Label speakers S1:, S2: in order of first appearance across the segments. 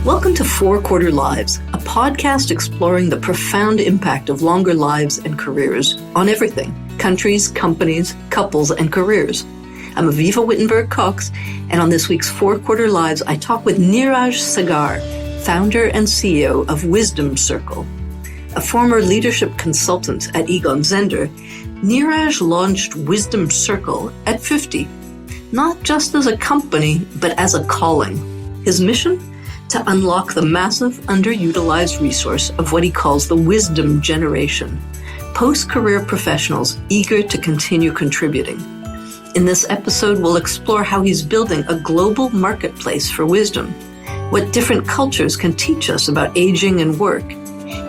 S1: Welcome to 4 Quarter Lives, a podcast exploring the profound impact of longer lives and careers on everything: countries, companies, couples, and careers. I'm Avivah Wittenberg-Cox, and on this week's 4 Quarter Lives, I talk with Neeraj Sagar, founder and CEO of WisdomCircle. A former leadership consultant at Egon Zehnder, Niraj launched WisdomCircle at 50, not just as a company, but as a calling. His mission? To unlock the massive, underutilized resource of what he calls the wisdom generation, post-career professionals eager to continue contributing. In this episode, we'll explore how he's building a global marketplace for wisdom, what different cultures can teach us about aging and work,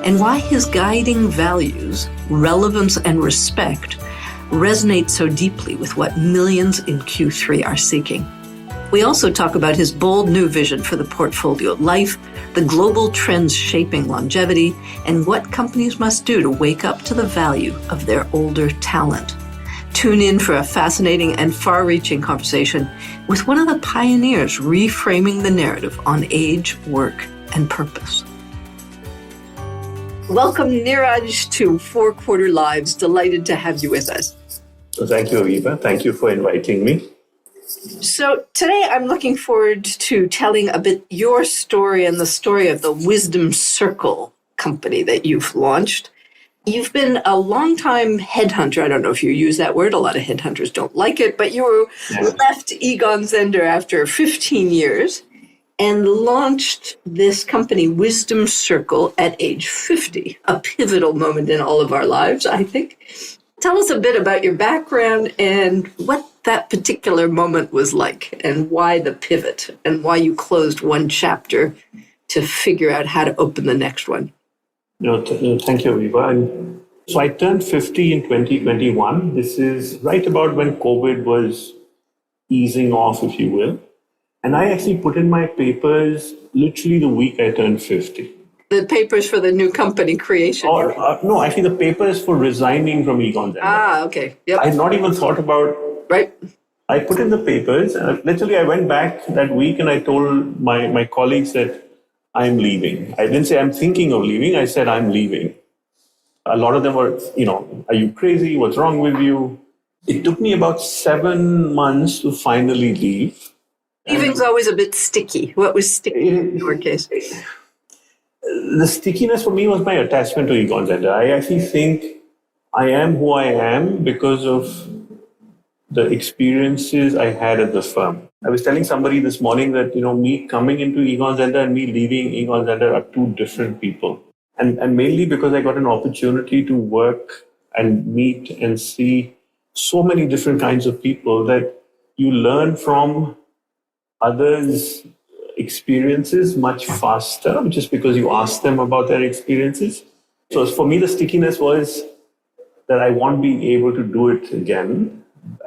S1: and why his guiding values, relevance and respect, resonate so deeply with what millions in Q3 are seeking. We also talk about his bold new vision for the portfolio life, the global trends shaping longevity, and what companies must do to wake up to the value of their older talent. Tune in for a fascinating and far-reaching conversation with one of the pioneers reframing the narrative on age, work, and purpose. Welcome, Niraj, to 4 Quarter Lives. Delighted to have you with us.
S2: So thank you, Avivah. Thank you for inviting me.
S1: So today I'm looking forward to telling a bit your story and the story of the WisdomCircle company that you've launched. You've been a long-time headhunter. I don't know if you use that word. A lot of headhunters don't like it, but you left Egon Zehnder after 15 years and launched this company, WisdomCircle, at age 50, a pivotal moment in all of our lives, I think. Tell us a bit about your background and what that particular moment was like, and why the pivot, and why you closed one chapter to figure out how to open the next one.
S2: Thank you, Avivah. So I turned 50 in 2021. This is right about when COVID was easing off, if you will. And I actually put in my papers literally the week I turned 50.
S1: The papers for the new company creation?
S2: No, actually the papers for resigning from Egon Zehnder.
S1: Ah, okay. Yep.
S2: I had not even thought about...
S1: Right.
S2: I put in the papers, and literally I went back that week and I told my colleagues that I'm leaving. I didn't say I'm thinking of leaving, I said I'm leaving. A lot of them were, are you crazy? What's wrong with you? It took me about 7 months to finally leave.
S1: Leaving's always a bit sticky. What was sticky in your case?
S2: The stickiness for me was my attachment to Egon Zehnder. I actually think I am who I am because of the experiences I had at the firm. I was telling somebody this morning that, me coming into Egon Zehnder and me leaving Egon Zehnder are two different people. And mainly because I got an opportunity to work and meet and see so many different kinds of people that you learn from others' experiences much faster, just because you ask them about their experiences. So for me, the stickiness was that I won't be able to do it again.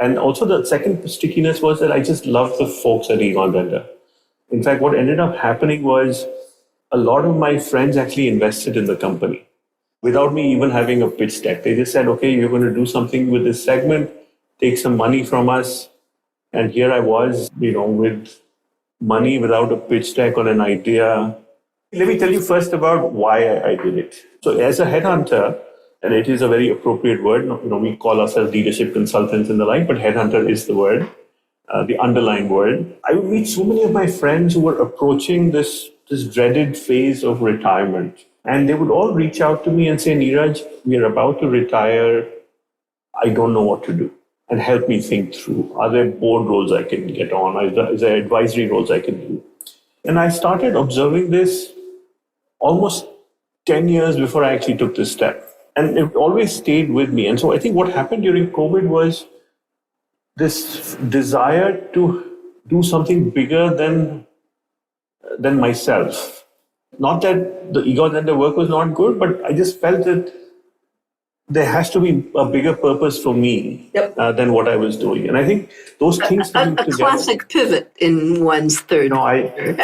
S2: And also the second stickiness was that I just loved the folks at Egon Zehnder. In fact, what ended up happening was a lot of my friends actually invested in the company without me even having a pitch deck. They just said, okay, you're going to do something with this segment, take some money from us. And here I was, with money without a pitch deck or an idea. Let me tell you first about why I did it. So as a headhunter, and it is a very appropriate word, we call ourselves leadership consultants and the like, but headhunter is the word, the underlying word. I would meet so many of my friends who were approaching this dreaded phase of retirement. And they would all reach out to me and say, Niraj, we are about to retire. I don't know what to do. And help me think through. Are there board roles I can get on? Is there advisory roles I can do? And I started observing this almost 10 years before I actually took this step. And it always stayed with me. And so I think what happened during COVID was this desire to do something bigger than myself. Not that the Egon Zehnder work was not good, but I just felt that there has to be a bigger purpose for me than what I was doing. And I think those things come together.
S1: A classic pivot in one's third year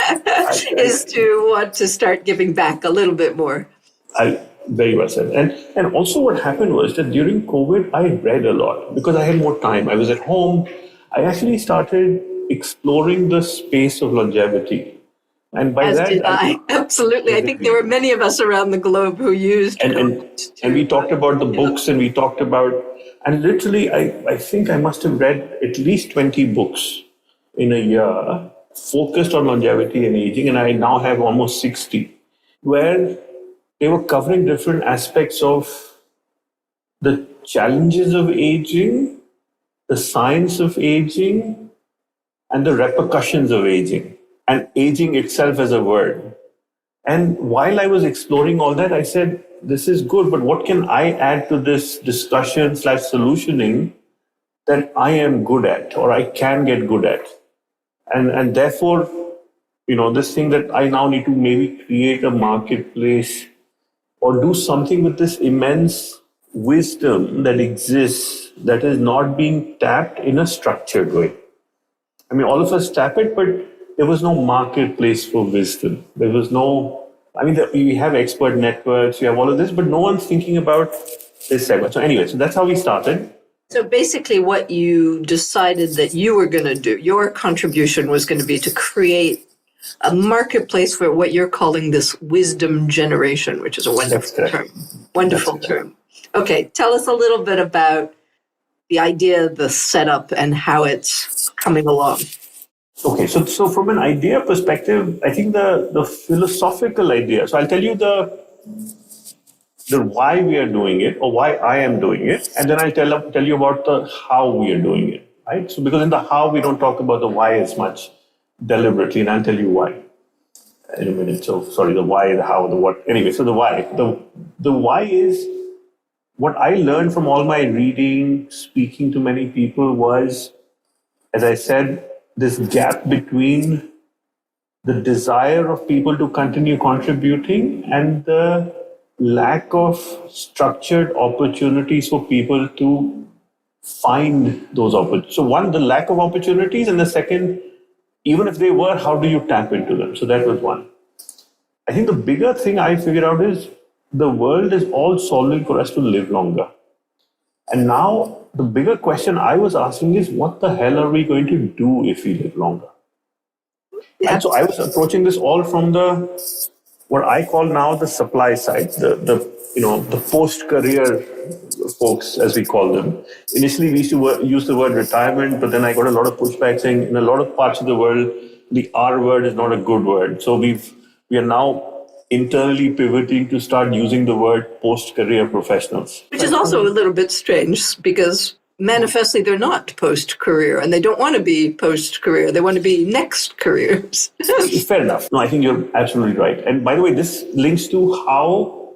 S1: is to want to start giving back a little bit more.
S2: Very well said. And also what happened was that during COVID, I read a lot because I had more time. I was at home. I actually started exploring the space of longevity. And by
S1: As
S2: that,
S1: did I. Absolutely. I think there were many of us around the globe who used
S2: and we talked about the books, and we talked about, and literally, I think I must have read at least 20 books in a year focused on longevity and aging, and I now have almost 60, where they were covering different aspects of the challenges of aging, the science of aging, and the repercussions of aging, and aging itself as a word. And while I was exploring all that, I said, this is good, but what can I add to this discussion / solutioning that I am good at, or I can get good at? And therefore, this thing that I now need to maybe create a marketplace or do something with this immense wisdom that exists that is not being tapped in a structured way. I mean, all of us tap it, but there was no marketplace for wisdom. There was no, we have expert networks, we have all of this, but no one's thinking about this segment. So anyway, so that's how we started.
S1: So basically what you decided that you were going to do, your contribution was going to be to create a marketplace for what you're calling this wisdom generation, which is a wonderful term. Wonderful term. Okay, tell us a little bit about the idea, the setup, and how it's coming along.
S2: Okay, so from an idea perspective, I think the philosophical idea. So I'll tell you the why we are doing it, or why I am doing it, and then I'll tell you about the how we are doing it. Right? So because in the how we don't talk about the why as much deliberately, and I'll tell you why in a minute. So sorry, the why, the how, the what. Anyway, so the why. The why is what I learned from all my reading, speaking to many people was, as I said, this gap between the desire of people to continue contributing and the lack of structured opportunities for people to find those opportunities. So one, the lack of opportunities, and the second, even if they were, how do you tap into them? So that was one. I think the bigger thing I figured out is the world is all solving for us to live longer. And now the bigger question I was asking is, what the hell are we going to do if we live longer? Yeah. And so I was approaching this all from what I call now the supply side, the post-career folks, as we call them. Initially, we used to use the word retirement, but then I got a lot of pushback saying in a lot of parts of the world, the R word is not a good word. So we are now internally pivoting to start using the word post-career professionals.
S1: Which is also a little bit strange because manifestly they're not post-career and they don't want to be post-career. They want to be next careers.
S2: Fair enough. No, I think you're absolutely right. And by the way, this links to how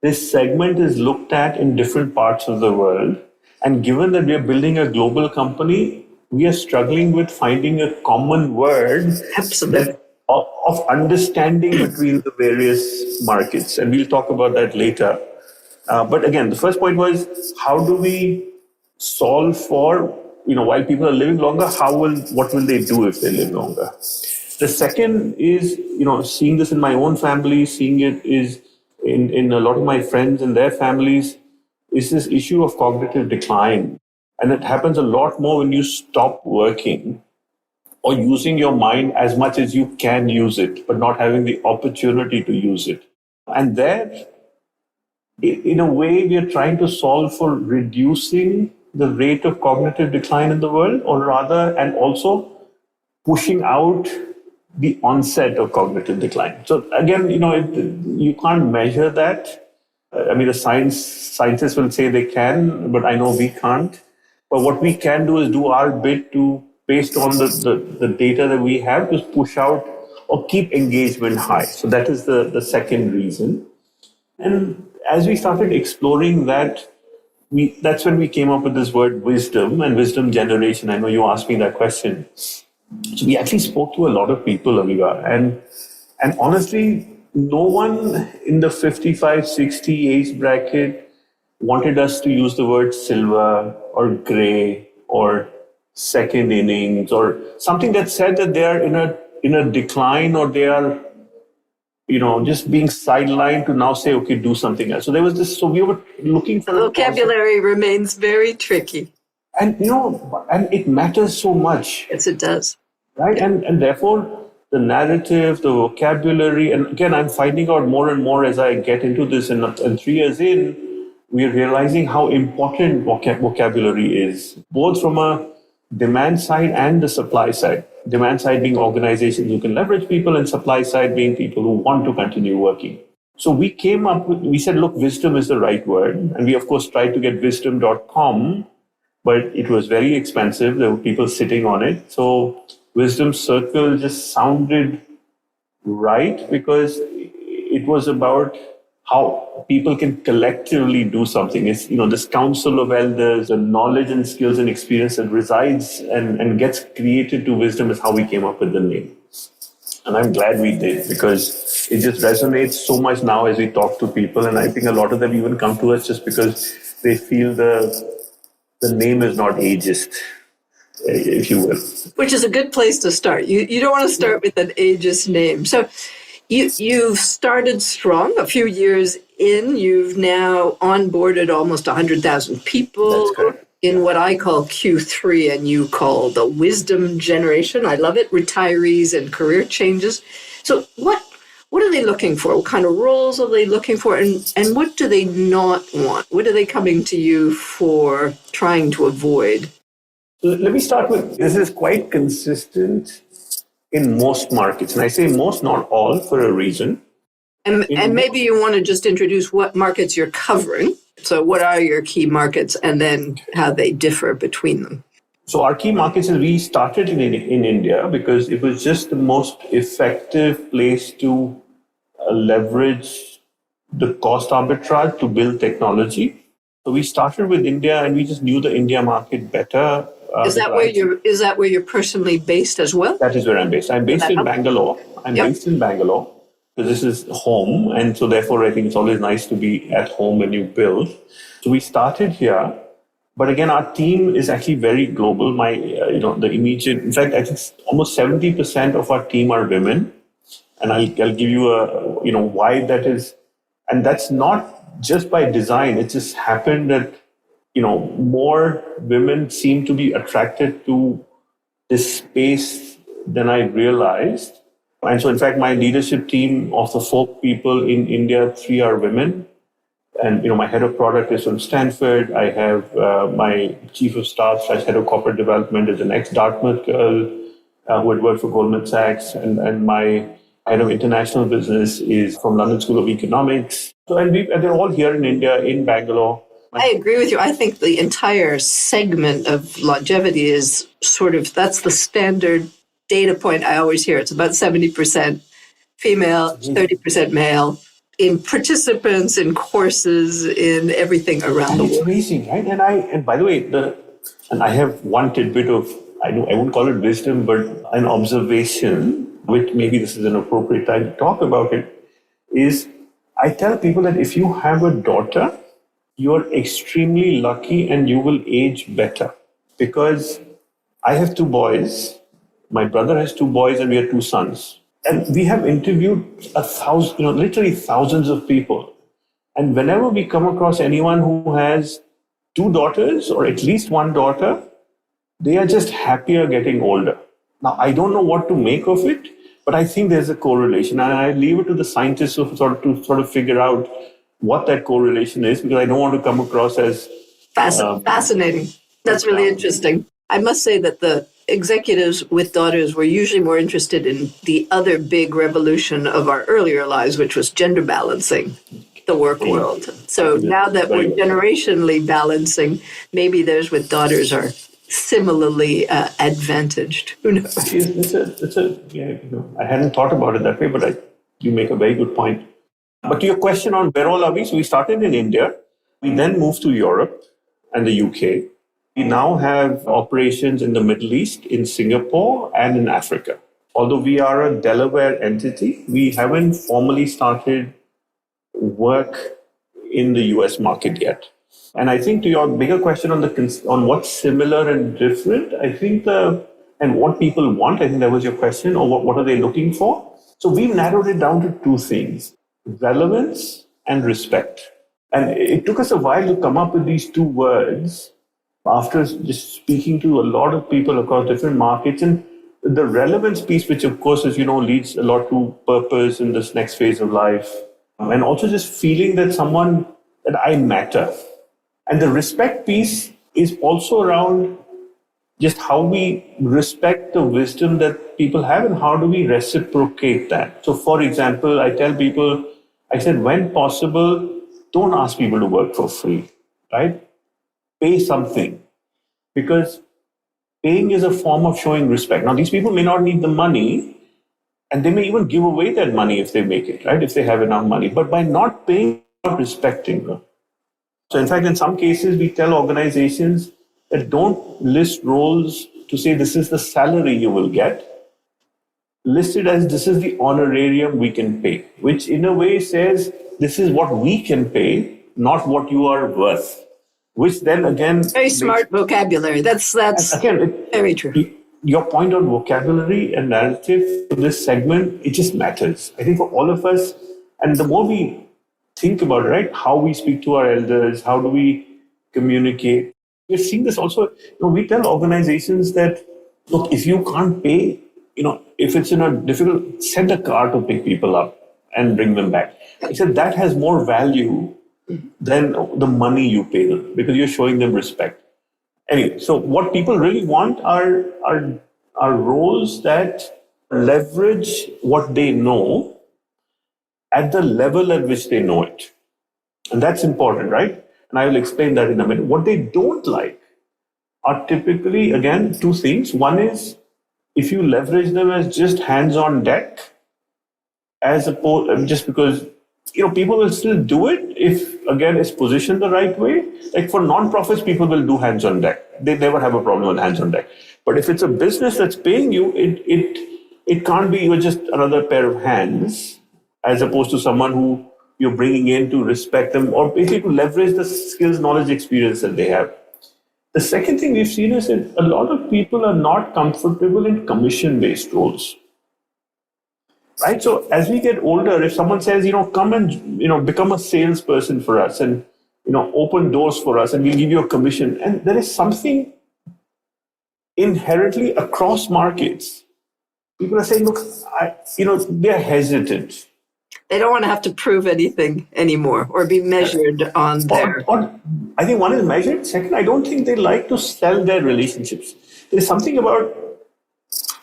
S2: this segment is looked at in different parts of the world. And given that we are building a global company, we are struggling with finding a common word.
S1: Absolutely.
S2: Of understanding between the various markets. And we'll talk about that later. But again, the first point was, how do we solve for, while people are living longer, what will they do if they live longer? The second is, seeing this in my own family, seeing it is in a lot of my friends and their families, is this issue of cognitive decline. And it happens a lot more when you stop working or using your mind as much as you can use it, but not having the opportunity to use it. And there, in a way, we are trying to solve for reducing the rate of cognitive decline in the world, or rather, and also pushing out the onset of cognitive decline. So again, you can't measure that. The scientists will say they can, but I know we can't. But what we can do is do our bit to, based on the data that we have, to push out or keep engagement high. So that is the second reason. And as we started exploring that, that's when we came up with this word wisdom and wisdom generation. I know you asked me that question. So we actually spoke to a lot of people, Avivah, and honestly, no one in the 55, 60 age bracket wanted us to use the word silver or gray or second innings or something that said that they are in a decline, or they are just being sidelined to now say, okay, do something else. So there was this, so we were looking for...
S1: The vocabulary remains very tricky.
S2: And, and it matters so much.
S1: Yes, it does.
S2: Right? And therefore, the narrative, the vocabulary. And again, I'm finding out more and more as I get into this. And 3 years in, we're realizing how important vocabulary is, both from a demand side and the supply side. Demand side being organizations who can leverage people, and supply side being people who want to continue working. So we came up with, we said, look, wisdom is the right word. And we, of course, tried to get wisdom.com, but it was very expensive. There were people sitting on it. So WisdomCircle just sounded right because it was about how people can collectively do something. It's, this council of elders, the knowledge and skills and experience that resides and gets created to wisdom is how we came up with the name. And I'm glad we did, because it just resonates so much now as we talk to people. And I think a lot of them even come to us just because they feel the name is not ageist, if you will.
S1: Which is a good place to start. You don't want to start with an ageist name. So you've started strong. A few years in, you've now onboarded almost 100,000 people.
S2: That's correct.
S1: In what I call Q3 and you call the wisdom generation. I love it. Retirees and career changes. So what are they looking for? What kind of roles are they looking for? And what do they not want? What are they coming to you for, trying to avoid?
S2: Let me start with, this is quite consistent in most markets. And I say most, not all, for a reason.
S1: And maybe you want to just introduce what markets you're covering. So what are your key markets and then how they differ between them?
S2: So our key markets, we started in India because it was just the most effective place to leverage the cost arbitrage to build technology. So we started with India and we just knew the India market better.
S1: Is that where you're personally based as well?
S2: That is where I'm based. I'm based in Bangalore. Based in Bangalore. So this is home, and so therefore I think it's always nice to be at home when you build. So we started here, but again, our team is actually very global. The immediate, in fact, I think almost 70% of our team are women, and I'll give you why that is, and that's not just by design. It just happened that more women seem to be attracted to this space than I realized. And so, in fact, my leadership team of the 4 people in India, 3 are women. And, my head of product is from Stanford. I have my chief of staff / head of corporate development is an ex-Dartmouth girl who had worked for Goldman Sachs. And my head of international business is from London School of Economics. So, and they're all here in India, in Bangalore.
S1: I agree with you. I think the entire segment of longevity is that's the standard data point I always hear. It's about 70% female, 30% male in participants, in courses, in everything around the world.
S2: It's amazing, right? And by the way, I have one tidbit of, I won't call it wisdom, but an observation, which maybe this is an appropriate time to talk about it, is I tell people that if you have a daughter, you're extremely lucky and you will age better. Because I have 2 boys. My brother has 2 boys and we have 2 sons. And we have interviewed 1,000, literally thousands of people. And whenever we come across anyone who has 2 daughters or at least 1 daughter, they are just happier getting older. Now, I don't know what to make of it, but I think there's a correlation. And I leave it to the scientists to sort of figure out what that correlation is, because I don't want to come across as...
S1: Fascinating. That's really interesting. I must say that the executives with daughters were usually more interested in the other big revolution of our earlier lives, which was gender balancing the work world. So now that we're generationally balancing, maybe those with daughters are similarly advantaged. Who knows?
S2: I hadn't thought about it that way, but you make a very good point. But to your question on where all are we? So we started in India. We then moved to Europe and the UK. We now have operations in the Middle East, in Singapore, and in Africa. Although we are a Delaware entity, we haven't formally started work in the US market yet. And I think to your bigger question on what's similar and different, I think and what people want, I think that was your question, or what are they looking for? So we've narrowed it down to 2 things: relevance and respect. And it took us a while to come up with these 2 words after just speaking to a lot of people across different markets. And the relevance piece, which of course, as you know, leads a lot to purpose in this next phase of life, and also just feeling that I matter. And the respect piece is also around just how we respect the wisdom that people have and how do we reciprocate that. So, for example, I tell people, I said, when possible, don't ask people to work for free, right? Pay something, because paying is a form of showing respect. Now, these people may not need the money, and they may even give away that money if they make it, right? If they have enough money. But by not paying, not respecting them. So, in fact, in some cases, we tell organizations that don't list roles to say this is the salary you will get. List it as this is the honorarium we can pay, which in a way says this is what we can pay, not what you are worth. Which then again,
S1: very smart vocabulary. That's again very true.
S2: Your point on vocabulary and narrative for this segment, it just matters. I think for all of us, and the more we think about it, right, how we speak to our elders, how do we communicate. We're seeing this also. We tell organizations that, look, if you can't pay, if it's in a difficult, send a car to pick people up and bring them back. I said that has more value than the money you pay them, because you're showing them respect. Anyway, so what people really want are roles that leverage what they know at the level at which they know it. And that's important, right? And I will explain that in a minute. What they don't like are typically, again, two things. One is if you leverage them as just hands on deck, as opposed, just because people will still do it if, again, it's positioned the right way. Like for non-profits, people will do hands on deck. They never have a problem with hands on deck. But if it's a business that's paying you, it can't be you're just another pair of hands, as opposed to someone who you're bringing in to respect them or basically to leverage the skills, knowledge, experience that they have. The second thing we've seen is that a lot of people are not comfortable in commission-based roles. Right? So as we get older, if someone says, come and, become a salesperson for us and, open doors for us and we'll give you a commission. And there is something inherently across markets. People are saying, look, they're hesitant.
S1: They don't want to have to prove anything anymore or be measured on their...
S2: I think one is measured. Second, I don't think they like to sell their relationships. There's something about...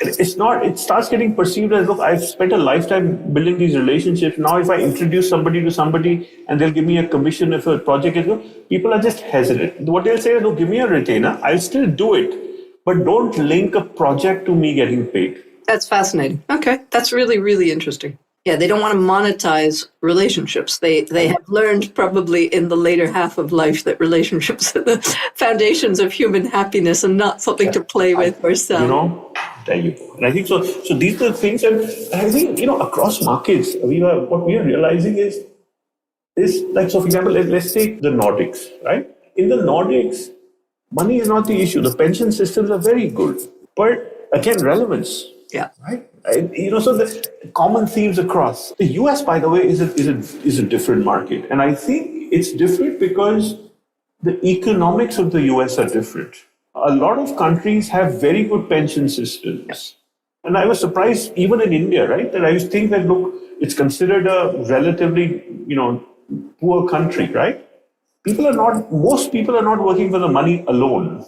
S2: It starts getting perceived as, look, I've spent a lifetime building these relationships. Now, if I introduce somebody to somebody and they'll give me a commission if a project is good, people are just hesitant. What they'll say is, look, give me a retainer. I'll still do it, but don't link a project to me getting paid.
S1: That's fascinating. Okay. That's really, really interesting. Yeah, they don't want to monetize relationships. They have learned probably in the later half of life that relationships are the foundations of human happiness and not something to play with or sell.
S2: There you go. And I think so. So these are the things, and I think across markets, Avivah, what we are realizing is like, so for example, let's take the Nordics, right? In the Nordics, money is not the issue. The pension systems are very good, but again, relevance.
S1: Yeah.
S2: Right. So the common themes across. The US, by the way, is a different market, and I think it's different because the economics of the US are different. A lot of countries have very good pension systems, and I was surprised even in India, right? That I used to think that look, it's considered a relatively poor country, right? Most people are not working for the money alone.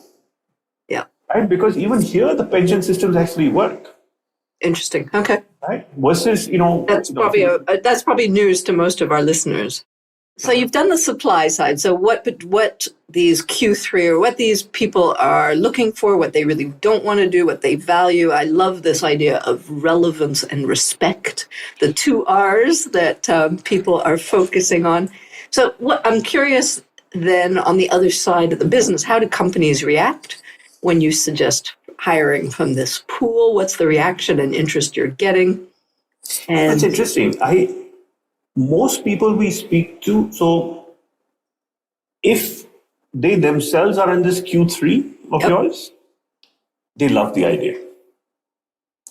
S1: Yeah.
S2: Right, because even here the pension systems actually work.
S1: Interesting. Okay.
S2: Right. Versus,
S1: that's probably news to most of our listeners. So you've done the supply side. So what these Q3 or what these people are looking for, what they really don't want to do, what they value. I love this idea of relevance and respect, the two R's that people are focusing on. So I'm curious then on the other side of the business, how do companies react when you suggest hiring from this pool? What's the reaction and interest you're getting? And
S2: that's interesting. Most people we speak to, so if they themselves are in this Q3 of yours, they love the idea.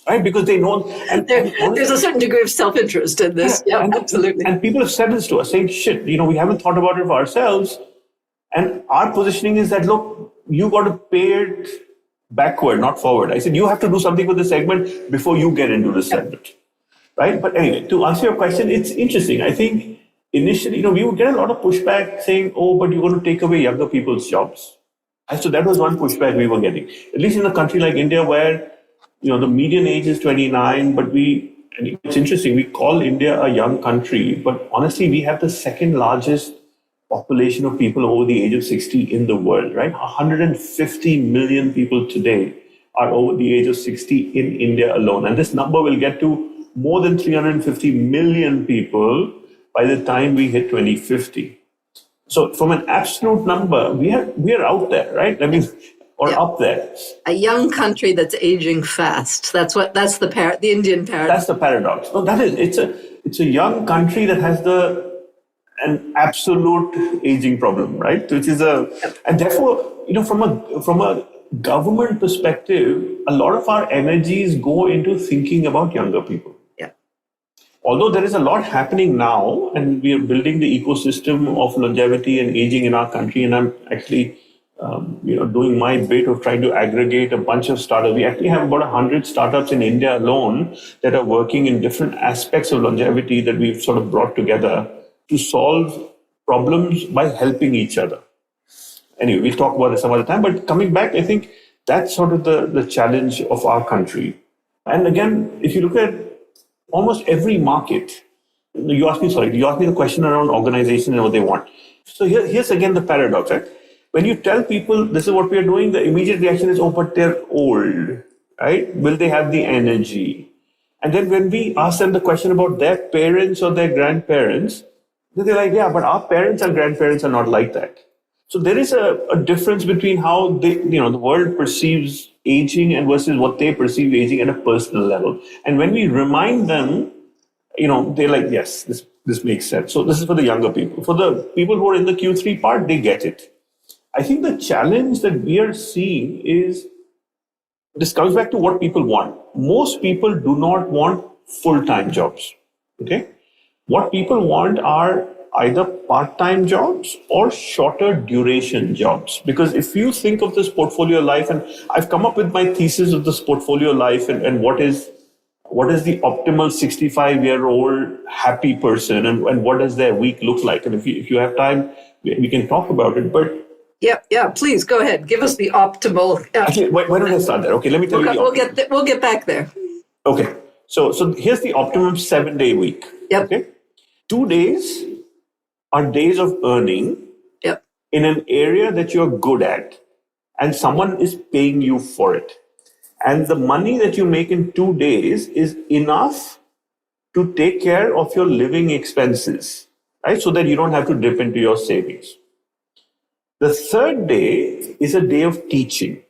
S2: Right? Because they know... And
S1: there's a certain degree of self-interest in this. Yeah, absolutely.
S2: And people have said this to us, saying, shit, we haven't thought about it for ourselves. And our positioning is that, look, you got to pay it backward, not forward. I said, you have to do something with this segment before you get into this segment. Right? But anyway, to answer your question, it's interesting. I think initially, we would get a lot of pushback saying, oh, but you're going to take away younger people's jobs. And so that was one pushback we were getting. At least in a country like India where, the median age is 29, but and it's interesting, we call India a young country, but honestly, we have the second largest population of people over the age of 60 in the world, right? 150 million people today are over the age of 60 in India alone. And this number will get to more than 350 million people by the time we hit 2050. So from an absolute number, we are out there, right? I mean, or up there.
S1: A young country that's aging fast. That's the Indian paradox.
S2: That's the paradox. No, it's a young country that has an absolute aging problem, right? Which is and therefore, from a government perspective, a lot of our energies go into thinking about younger people.
S1: Yeah.
S2: Although there is a lot happening now, and we are building the ecosystem of longevity and aging in our country, and I'm actually doing my bit of trying to aggregate a bunch of startups. We actually have about 100 startups in India alone that are working in different aspects of longevity that we've sort of brought together to solve problems by helping each other. Anyway, we'll talk about it some other time. But coming back, I think that's sort of the challenge of our country. And again, if you look at almost every market, you asked me the question around organization and what they want. So here's again the paradox, right? When you tell people this is what we are doing, the immediate reaction is, oh, but they're old, right? Will they have the energy? And then when we ask them the question about their parents or their grandparents, they're like, yeah, but our parents and grandparents are not like that. So there is a difference between how the world perceives aging and versus what they perceive aging at a personal level. And when we remind them, they're like, yes, this makes sense. So this is for the younger people. For the people who are in the Q3 part, they get it. I think the challenge that we are seeing is, this comes back to what people want. Most people do not want full-time jobs, okay? What people want are either part-time jobs or shorter duration jobs. Because if you think of this portfolio life, and I've come up with my thesis of this portfolio life and what is the optimal 65-year-old happy person and what does their week look like? And if you have time, we can talk about it. But
S1: yeah, please go ahead. Give us the optimal.
S2: Actually, why don't I start there? Okay, let me tell you.
S1: We'll get back there.
S2: Okay, so here's the optimum 7-day week.
S1: Yep.
S2: Okay, 2 days are days of earning.
S1: Yep.
S2: In an area that you're good at, and someone is paying you for it, and the money that you make in 2 days is enough to take care of your living expenses, right? So that you don't have to dip into your savings. The third day is a day of teaching.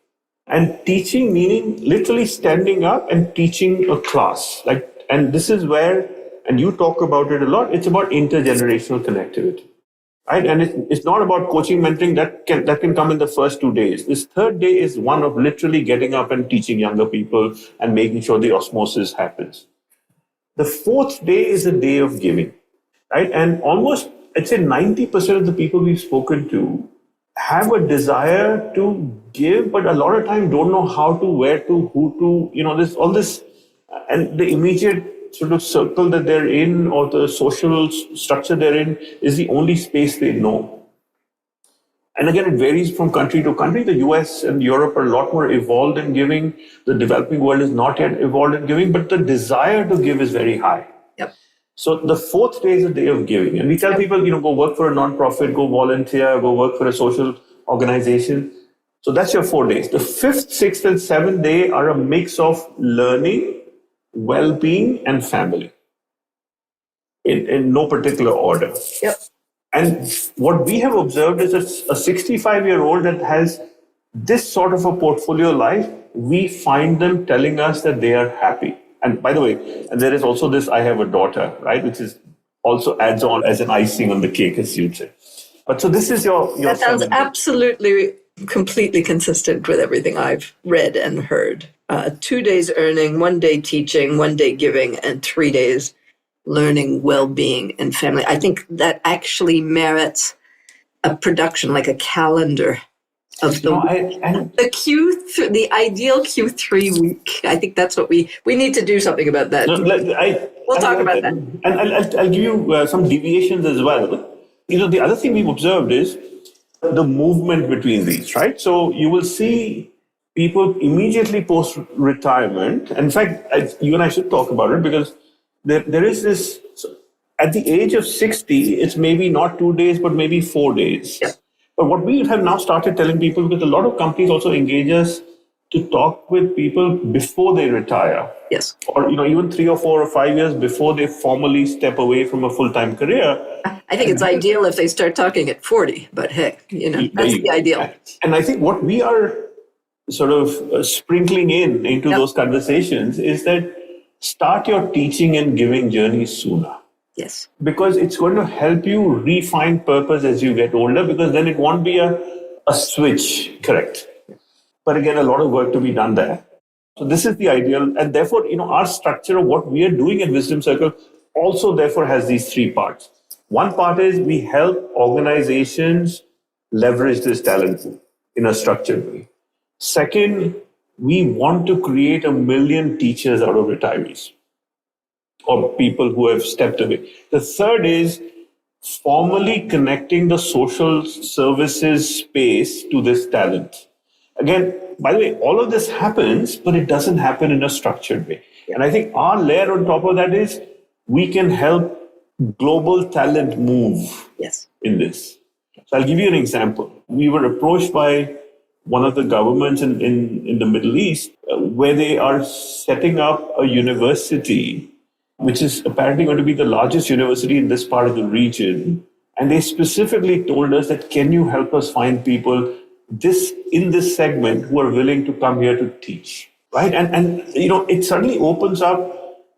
S2: And teaching meaning literally standing up and teaching a class. And this is where, and you talk about it a lot, it's about intergenerational connectivity. Right? And it's not about coaching, mentoring, that can come in the first 2 days. This third day is one of literally getting up and teaching younger people and making sure the osmosis happens. The fourth day is a day of giving. Right? And almost, I'd say 90% of the people we've spoken to have a desire to give, but a lot of time don't know how to, where to, who to, this, all this, and the immediate sort of circle that they're in or the social structure they're in is the only space they know. And again, it varies from country to country. The US and Europe are a lot more evolved in giving. The developing world is not yet evolved in giving, but the desire to give is very high.
S1: Yep.
S2: So the fourth day is a day of giving. And we tell people, go work for a nonprofit, go volunteer, go work for a social organization. So that's your 4 days. The fifth, sixth, and seventh day are a mix of learning, well-being, and family in no particular order.
S1: Yep.
S2: And what we have observed is a 65-year-old that has this sort of a portfolio life, we find them telling us that they are happy. And by the way, and there is also this, I have a daughter, right, which is also adds on as an icing on the cake, as you'd say. But so this is your
S1: that sounds absolutely, completely consistent with everything I've read and heard. 2 days earning, 1 day teaching, 1 day giving, and 3 days learning, well-being, and family. I think that actually merits a production, like a calendar of the the ideal Q3 week. I think that's what we need to do something about that. We'll talk about that.
S2: And I'll give you some deviations as well. The other thing we've observed is the movement between these, right? So you will see people immediately post retirement. In fact, you and I should talk about it, because there is this, at the age of 60, it's maybe not 2 days, but maybe 4 days.
S1: Yeah.
S2: But what we have now started telling people, because a lot of companies also engage us to talk with people before they retire.
S1: Yes.
S2: Or even 3 or 4 or 5 years before they formally step away from a full-time career.
S1: I think it's ideal if they start talking at 40, but hey, that's the ideal.
S2: And I think what we are sort of sprinkling into those conversations is that start your teaching and giving journey sooner.
S1: Yes.
S2: Because it's going to help you refine purpose as you get older, because then it won't be a switch, correct? But again, a lot of work to be done there. So this is the ideal. And therefore, our structure of what we are doing at WisdomCircle also therefore has these 3 parts. One part is we help organizations leverage this talent pool in a structured way. Second, we want to create 1 million teachers out of retirees or people who have stepped away. The third is formally connecting the social services space to this talent. Again, by the way, all of this happens, but it doesn't happen in a structured way. And I think our layer on top of that is we can help global talent move in this. So I'll give you an example. We were approached by one of the governments in the Middle East, where they are setting up a university, which is apparently going to be the largest university in this part of the region. And they specifically told us that, can you help us find people in this segment who are willing to come here to teach, right? And it suddenly opens up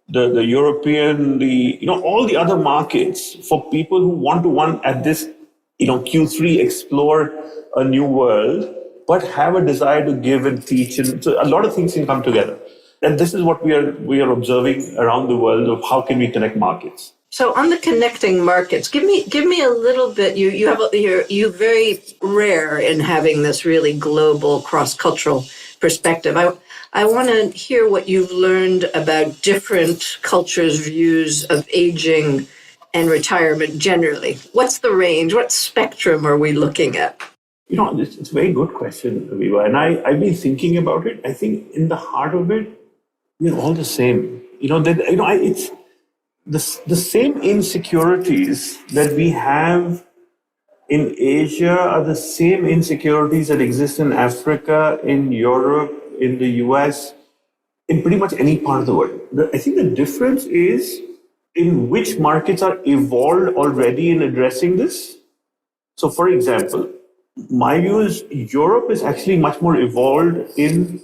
S2: the European, all the other markets for people who want to at this, Q3 explore a new world, but have a desire to give and teach. And so a lot of things can come together. And this is what we are observing around the world of how can we connect markets.
S1: So on the connecting markets, give me a little bit. You're very rare in having this really global cross-cultural perspective. I want to hear what you've learned about different cultures' views of aging and retirement generally. What's the range? What spectrum are we looking at?
S2: It's a very good question, Avivah. And I've been thinking about it. I think in the heart of it, we're all the same. It's the same insecurities that we have in Asia are the same insecurities that exist in Africa, in Europe, in the US, in pretty much any part of the world. I think the difference is in which markets are evolved already in addressing this. So, for example, my view is Europe is actually much more evolved in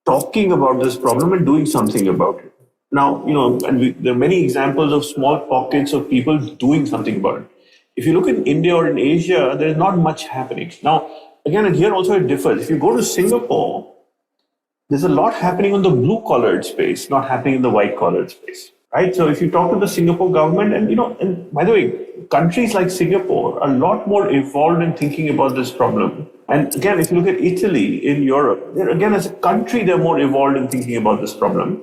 S2: talking about this problem and doing something about it. Now, there are many examples of small pockets of people doing something about it. If you look in India or in Asia, there's not much happening. Now, again, and here also it differs. If you go to Singapore, there's a lot happening on the blue-collared space, not happening in the white-collared space, right? So if you talk to the Singapore government, and by the way, countries like Singapore are a lot more evolved in thinking about this problem. And again, if you look at Italy in Europe, again, as a country, they're more evolved in thinking about this problem.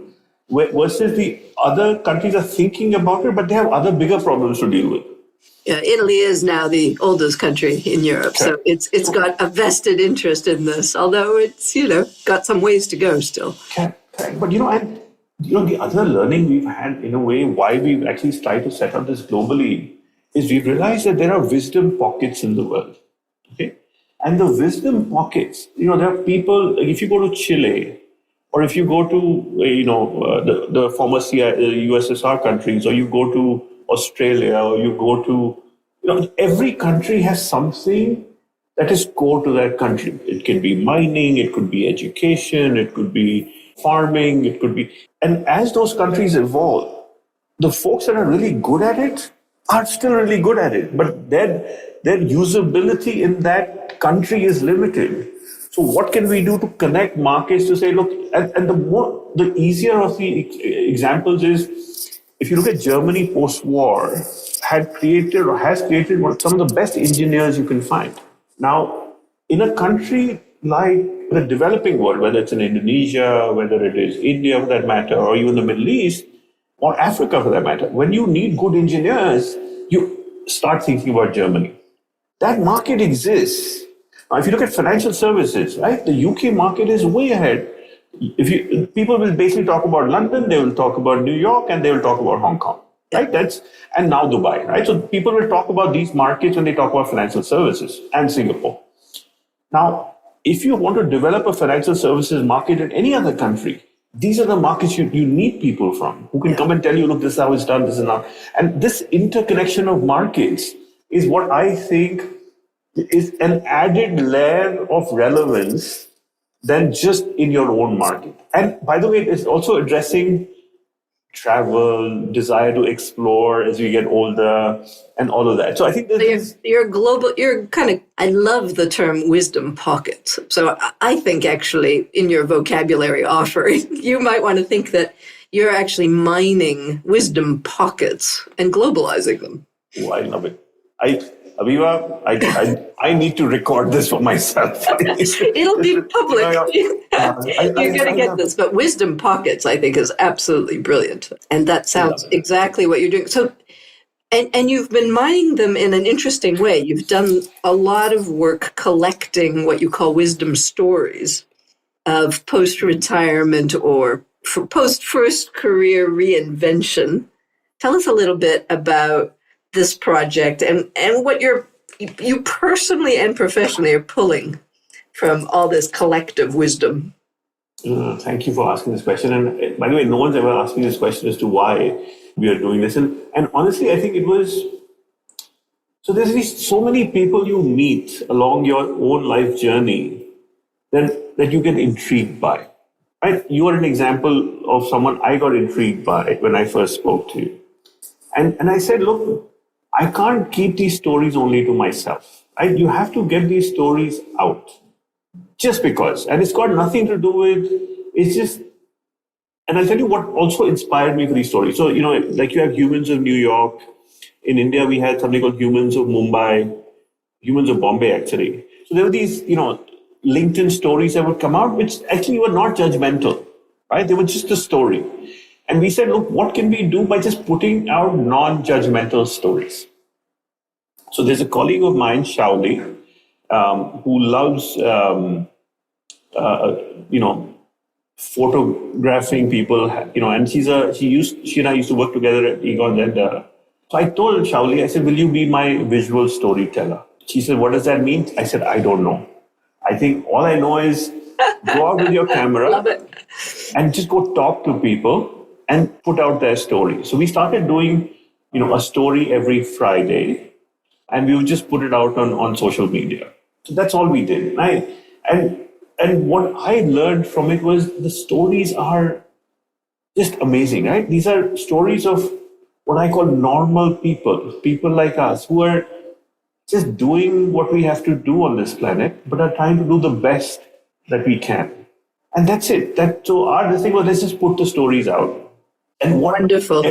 S2: Versus the other countries are thinking about it, but they have other bigger problems to deal with.
S1: Yeah, Italy is now the oldest country in Europe, so it's got a vested interest in this, although it's, got some ways to go still.
S2: Correct. But, the other learning we've had, in a way, why we've actually tried to set up this globally, is we've realized that there are wisdom pockets in the world, okay? And the wisdom pockets, there are people, if you go to Chile, or if you go to, the former USSR countries, or you go to Australia, or you go to, every country has something that is core to that country. It can be mining, it could be education, it could be farming, it could be, and as those countries evolve, the folks that are really good at it are still really good at it, but their usability in that country is limited. So what can we do to connect markets to say, look, and the easier of the examples is, if you look at Germany post-war, has created some of the best engineers you can find. Now, in a country like the developing world, whether it's in Indonesia, whether it is India for that matter, or even the Middle East, or Africa for that matter, when you need good engineers, you start thinking about Germany. That market exists. Now, if you look at financial services, right, the UK market is way ahead. People will basically talk about London, they will talk about New York, and they will talk about Hong Kong, right? And now Dubai, right? So people will talk about these markets when they talk about financial services, and Singapore. Now, if you want to develop a financial services market in any other country, these are the markets you need people from who can come and tell you, look, this is how it's done, this is not. And this interconnection of markets is what I think is an added layer of relevance than just in your own market. And by the way, it is also addressing travel, desire to explore as we get older, and all of that. So I think
S1: you're global. You're kind of. I love the term wisdom pockets. So I think actually in your vocabulary offering, you might want to think that you're actually mining wisdom pockets and globalizing them.
S2: Oh, I love it. Avivah, I need to record this for myself.
S1: It'll be public. You're going to get this. But wisdom pockets, I think, is absolutely brilliant. And that sounds exactly what you're doing. So, and you've been mining them in an interesting way. You've done a lot of work collecting what you call wisdom stories of post-retirement or post-first career reinvention. Tell us a little bit about this project and what you personally and professionally are pulling from all this collective wisdom.
S2: Thank you for asking this question. And by the way, no one's ever asked me this question as to why we are doing this. And honestly, I think it was, so there's so many people you meet along your own life journey that you get intrigued by, right? You are an example of someone I got intrigued by when I first spoke to you. And I said, look, I can't keep these stories only to myself, right? You have to get these stories out just because. And it's got nothing to do with, it's just, and I'll tell you what also inspired me for these stories. So, like you have Humans of New York. In India, we had something called Humans of Mumbai, Humans of Bombay, actually. So there were these, LinkedIn stories that would come out, which actually were not judgmental, right? They were just a story. And we said, look, what can we do by just putting out non-judgmental stories? So there's a colleague of mine, Shauli, who loves, photographing people, and she and I used to work together at Egon. And so I told Shauli, I said, will you be my visual storyteller? She said, what does that mean? I said, I don't know. I think all I know is go out with your camera and just go talk to people and put out their story. So we started doing, a story every Friday, and we would just put it out on social media. So that's all we did. And what I learned from it was the stories are just amazing, right? These are stories of what I call normal people like us who are just doing what we have to do on this planet, but are trying to do the best that we can. And that's it. So our thing was, let's just put the stories out. And
S1: wonderful.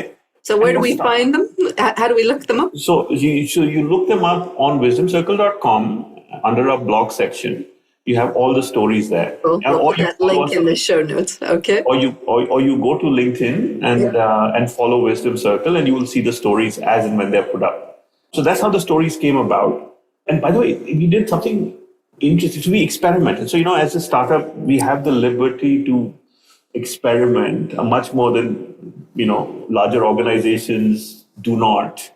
S1: So where do we find them? How do we look them up?
S2: So you look them up on WisdomCircle.com under our blog section. You have all the stories there.
S1: Cool. We'll put that link in the show notes. Okay.
S2: Or you go to LinkedIn and follow Wisdom Circle, and you will see the stories as and when they're put up. So that's how the stories came about. And by the way, we did something interesting. So we experimented. So as a startup, we have the liberty to experiment much more than larger organizations do not.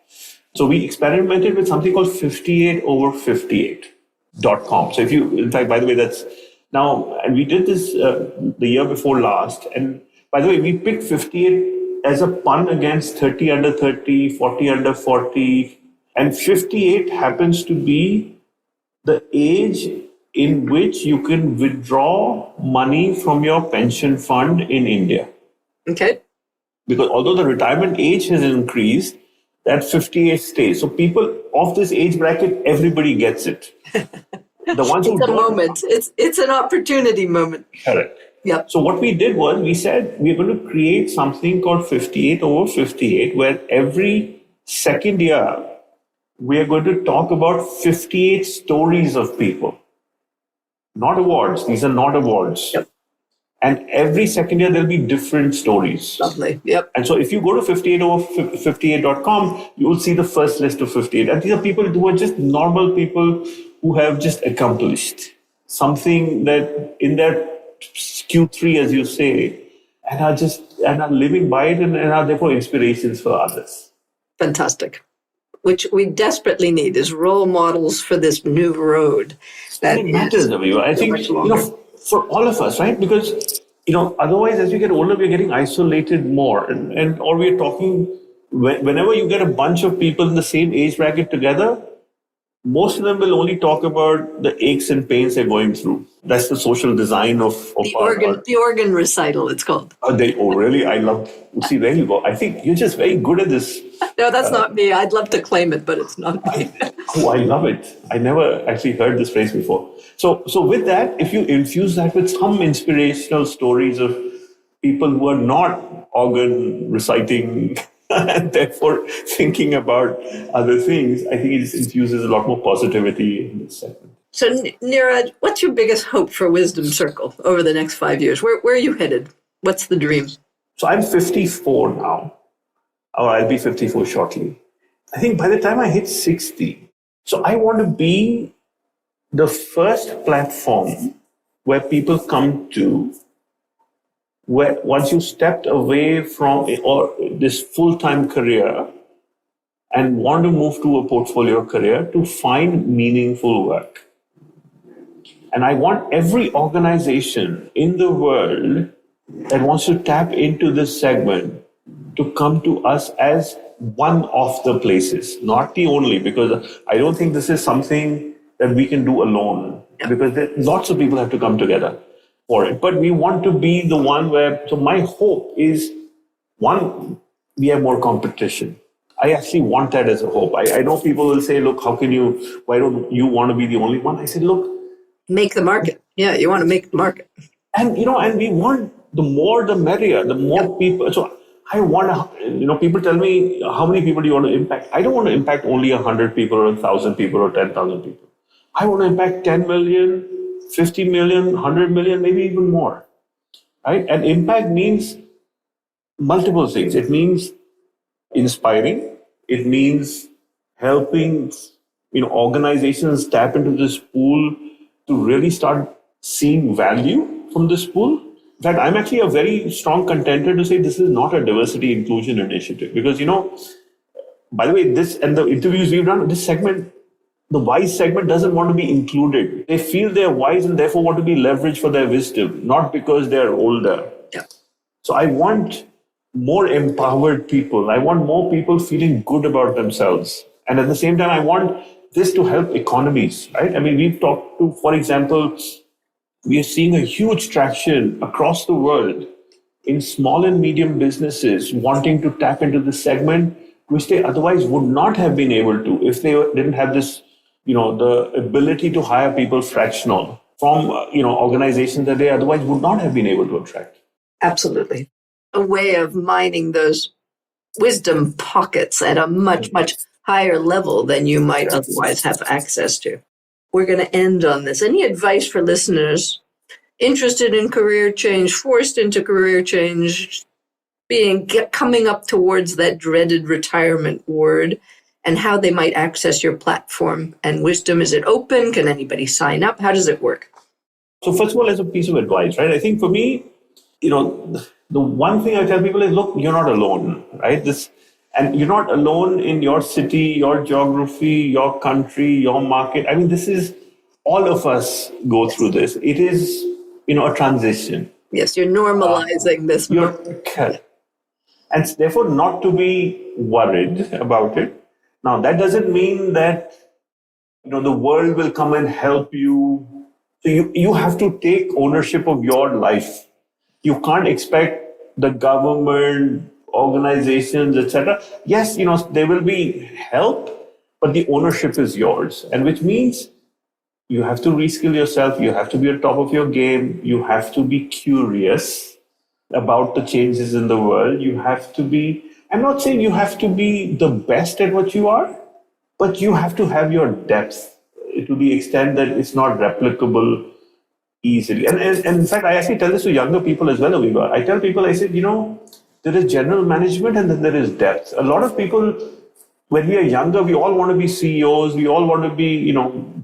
S2: So we experimented with something called 58over58.com. So in fact, by the way, that's now, and we did this the year before last. And by the way, we picked 58 as a pun against 30 under 30, 40 under 40. And 58 happens to be the age in which you can withdraw money from your pension fund in India.
S1: Okay.
S2: Because although the retirement age has increased, that 58 stays. So people of this age bracket, everybody gets it. The ones who
S1: don't. It's a moment. It's an opportunity moment.
S2: Correct.
S1: Yep.
S2: So what we did was we said we're going to create something called 58 over 58, where every second year we are going to talk about 58 stories of people. not awards. These are not awards.
S1: Yep.
S2: And every second year, there'll be different stories.
S1: Lovely. Yep.
S2: And so if you go to 58 or 58.com, you will see the first list of 58. And these are people who are just normal people who have just accomplished something that in their Q3, as you say, and are living by it and are therefore inspirations for others.
S1: Fantastic. Which we desperately need is role models for this new road.
S2: That it matters, Avivah. I think, for all of us, right? Because, otherwise, as we get older, we're getting isolated more. Or we're talking, whenever you get a bunch of people in the same age bracket together, most of them will only talk about the aches and pains they're going through. That's the social design of
S1: the organ recital, it's called.
S2: Really? I love. See, there you go. I think you're just very good at this.
S1: No, that's not me. I'd love to claim it, but it's not me.
S2: I love it. I never actually heard this phrase before. So with that, if you infuse that with some inspirational stories of people who are not organ reciting and therefore thinking about other things, I think it just infuses a lot more positivity in this segment.
S1: So, Niraj, what's your biggest hope for WisdomCircle over the next 5 years? Where are you headed? What's the dream?
S2: So I'm 54 now, or I'll be 54 shortly. I think by the time I hit 60, so I want to be the first platform where people come to, where once you stepped away from this full-time career and want to move to a portfolio career, to find meaningful work. And I want every organization in the world that wants to tap into this segment to come to us as one of the places, not the only, because I don't think this is something that we can do alone, because lots of people have to come together for it. But we want to be the one where, so my hope is, one, we have more competition. I actually want that as a hope. I know people will say, look, why don't you want to be the only one? I said, look,
S1: make the market. Yeah, you want to make the market.
S2: And, and we want the more the merrier, the more people. So I want to, people tell me, how many people do you want to impact? I don't want to impact only 100 people or 1,000 people or 10,000 people. I want to impact 10 million, 50 million, 100 million, maybe even more, right? And impact means multiple things. It means inspiring. It means helping, organizations tap into this pool to really start seeing value from this pool. In fact, I'm actually a very strong contender to say this is not a diversity inclusion initiative, because, by the way, this and the interviews we've done, this segment, the wise segment doesn't want to be included. They feel they're wise and therefore want to be leveraged for their wisdom, not because they're older.
S1: Yeah.
S2: So I want more empowered people. I want more people feeling good about themselves. And at the same time, I want this to help economies, right? I mean, we've talked to, for example, we are seeing a huge traction across the world in small and medium businesses wanting to tap into this segment, which they otherwise would not have been able to if they didn't have this, the ability to hire people fractional from, organizations that they otherwise would not have been able to attract.
S1: Absolutely. A way of mining those wisdom pockets at a much, much higher level than you might otherwise have access to. We're going to end on this. Any advice for listeners interested in career change, forced into career change, coming up towards that dreaded retirement word, and how they might access your platform and wisdom? Is it open? Can anybody sign up? How does it work?
S2: So first of all, as a piece of advice, right? I think for me, the one thing I tell people is, look, you're not alone, right? And you're not alone in your city, your geography, your country, your market. I mean, this is, all of us go through this. It is, a transition.
S1: Yes, you're normalizing this.
S2: And therefore not to be worried about it. Now, that doesn't mean that, the world will come and help you. So you have to take ownership of your life. You can't expect the government, organizations, etc. Yes, there will be help, but the ownership is yours. And which means you have to reskill yourself. You have to be on top of your game. You have to be curious about the changes in the world. You have to be, I'm not saying you have to be the best at what you are, but you have to have your depth to the extent that it's not replicable easily. And in fact, I actually tell this to younger people as well, Avivah. I tell people, I said, there is general management and then there is depth. A lot of people, when we are younger, we all want to be CEOs, we all want to be,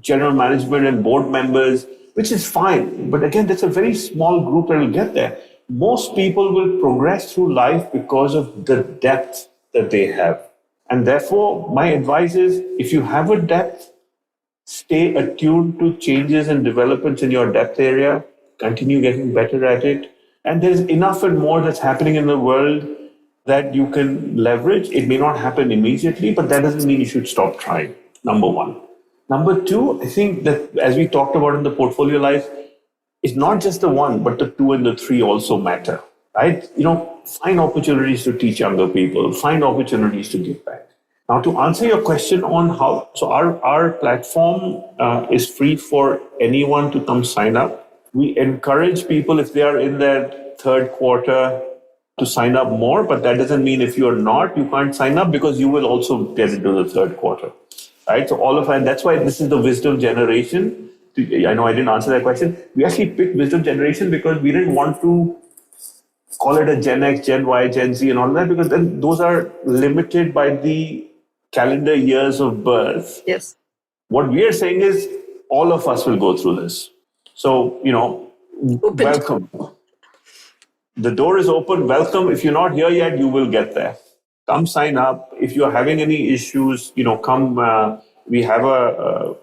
S2: general management and board members, which is fine. But again, that's a very small group that will get there. Most people will progress through life because of the depth that they have. And therefore, my advice is, if you have a depth, stay attuned to changes and developments in your depth area, continue getting better at it. And there's enough and more that's happening in the world that you can leverage. It may not happen immediately, but that doesn't mean you should stop trying, number one. Number two, I think that as we talked about in the portfolio life, it's not just the one, but the two and the three also matter, right? Find opportunities to teach younger people, find opportunities to give back. Now, to answer your question on how, so our platform is free for anyone to come sign up. We encourage people, if they are in their third quarter, to sign up more, but that doesn't mean if you're not, you can't sign up, because you will also get into the third quarter, right? So and that's why this is the wisdom generation. I know I didn't answer that question. We actually picked wisdom generation because we didn't want to call it a Gen X, Gen Y, Gen Z and all that, because then those are limited by the calendar years of birth.
S1: Yes.
S2: What we are saying is all of us will go through this. So, welcome. The door is open. Welcome. If you're not here yet, you will get there. Come sign up. If you're having any issues, come. We have a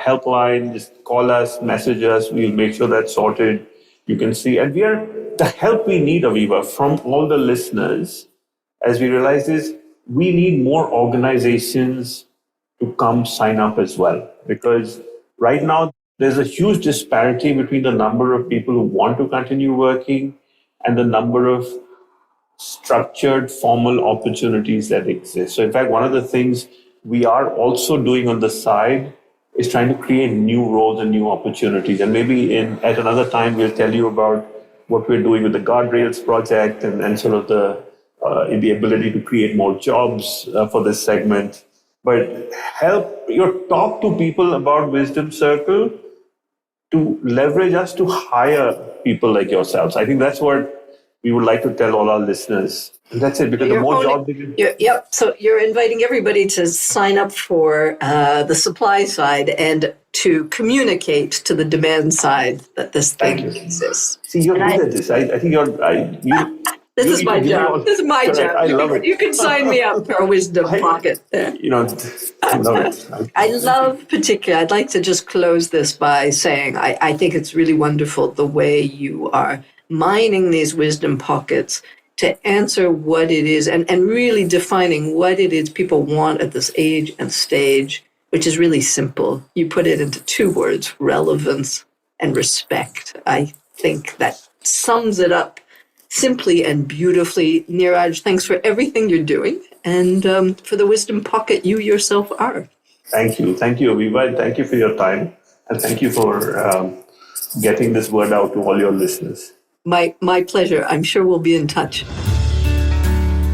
S2: helpline. Just call us, message us. We'll make sure that's sorted. You can see, and we are the help we need, Avivah, from all the listeners. As we realize is, we need more organizations to come sign up as well, because right now there's a huge disparity between the number of people who want to continue working and the number of structured, formal opportunities that exist. So in fact, one of the things we are also doing on the side is trying to create new roles and new opportunities. And maybe at another time, we'll tell you about what we're doing with the Guardrails project and sort of the ability to create more jobs for this segment. But talk to people about WisdomCircle to leverage us to hire people like yourselves. I think that's what we would like to tell all our listeners. And that's it, because the more jobs they can...
S1: Yep. So you're inviting everybody to sign up for the supply side and to communicate to the demand side that this thing exists.
S2: See, you're good at this. I think you're...
S1: This is my job. This is my job.
S2: I love it.
S1: You can sign me up for a wisdom pocket.
S2: I love it.
S1: I love particularly, I'd like to just close this by saying I think it's really wonderful the way you are mining these wisdom pockets to answer what it is and really defining what it is people want at this age and stage, which is really simple. You put it into two words, relevance and respect. I think that sums it up simply and beautifully. Niraj, thanks for everything you're doing and for the wisdom pocket you yourself are.
S2: Thank you. Thank you, Avivah. Thank you for your time. And thank you for getting this word out to all your listeners.
S1: My pleasure. I'm sure we'll be in touch.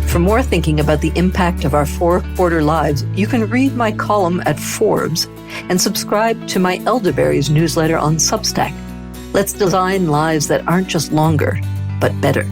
S1: For more thinking about the impact of our 4-quarter lives, you can read my column at Forbes and subscribe to my Elderberries newsletter on Substack. Let's design lives that aren't just longer, but better.